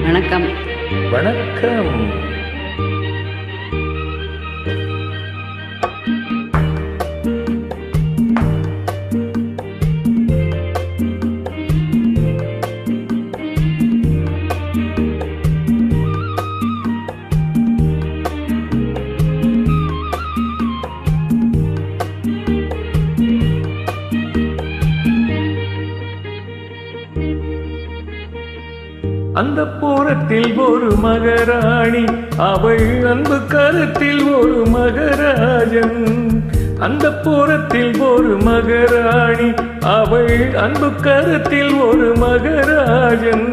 வணக்கம். வணக்கம். அந்த புறத்தில் ஒரு மகராணி, அவள் அன்பு கருத்தில் ஒரு மகராஜன். அந்த புறத்தில் ஒரு மகராணி, அவள் அன்பு கருத்தில் ஒரு மகராஜன்.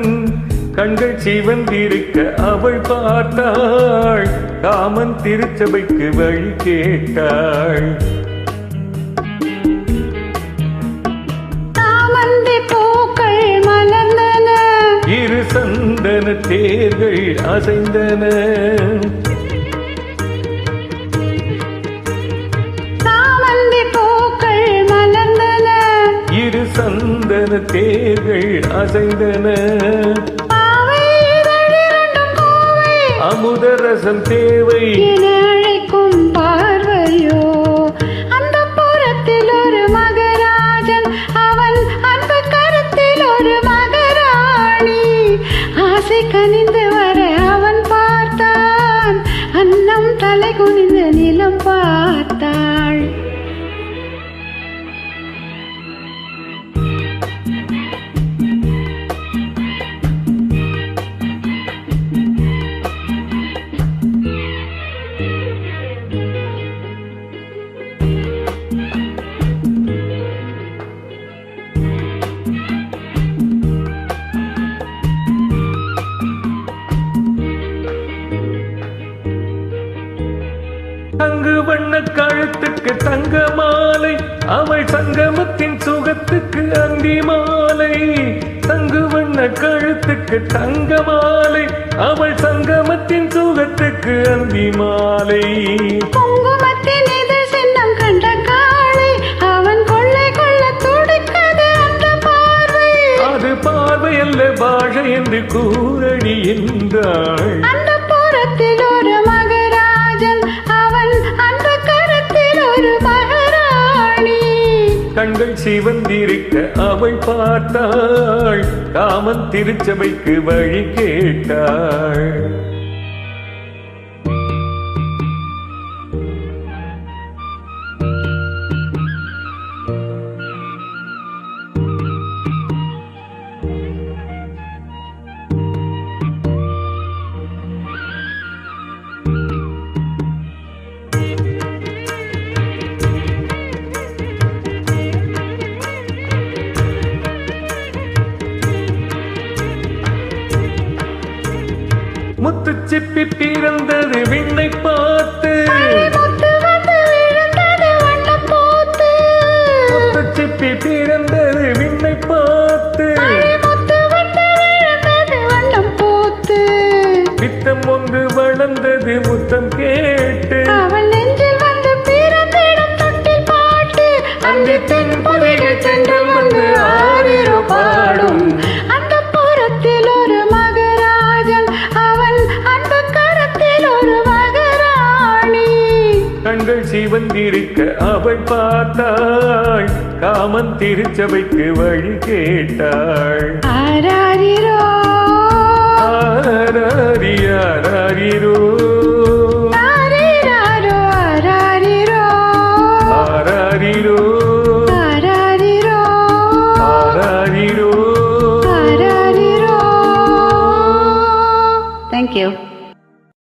கண்கள் சிவந்திருக்க அவள் பார்த்தாள், காமன் திருச்சபைக்கு வழி கேட்டாள். இரு சந்தன தேர்கள் அசைந்தன, சாமந்தி பூக்கள் மலர்ந்தன. இரு சந்தன தேர்கள் அசைந்தன. அமுத ரசம் தேவை அழைக்கும் பார்வையோ. அந்த புறத்தில் ஒரு மகராஜன், அவன் அன்பு கருத்தில் ஒரு மகராணி. ஆசை கனிந்து வர அவன் பார்த்தான், அன்னம் தலை குனிந்து நிலம் பார்த்தாள். தங்கு வண்ண கழுத்துக்கு தங்க மாலை, அவள் சங்கமத்தின் சுகத்துக்கு அந்தி மாலை. தங்கு வண்ண கழுத்துக்கு தங்க மாலை, அவள் சங்கமத்தின் சுகத்துக்கு அந்தி மாலை. குங்குமத்தின் எதிர் சின்னம் கண்ட காளை, அவன் கொள்ளை கொள்ள துடிக்கது அந்த பார்வை. அது பார்வை அல்ல பாஷை என்று கூறடி என்றாள். அந்த புறத்தில் ஒரு மகராஜன், அவன் அந்த கருத்தில் ஒரு மகராணி. கண்கள் சிவந்திருக்க அவள் பார்த்தாள், காமன் திருச்சபைக்கு வழி கேட்டாள். முத்து சிப்பி பிறந்தது விண்ணை பார்த்து, முத்து வந்து விழுந்தது வண்ணம் போத்து. முத்து சிப்பி பிறந்தது விண்ணை பார்த்து, முத்து வந்து விழுந்தது வண்ணம் போத்து. பித்தம் ஒன்று வளர்ந்தது முத்தம் கேட்டு, அவள் நெஞ்சில் வந்து பிறந்திடும் தொட்டில் பாட்டு. அந்த தென் புதைகள் சென்றல் வந்து ஆரிரோ பாடும். அந்த புறத்தில் ஒரு மகராஜன், அவன் அன்பு கரத்தில் ஒரு மகராணி. கண்கள் சிவந்திருக்க அவள் பார்த்தாள், காமன் திருச்சபைக்கு வழி கேட்டாள். ஆராரிரோ ஆராரி ஆராரிரோ, ஆரிராரோ ஆராரிரோ, ஆராரிரோ ஆராரிரோ, ஆராரிரோ. ஆராரிரோ. Thank you.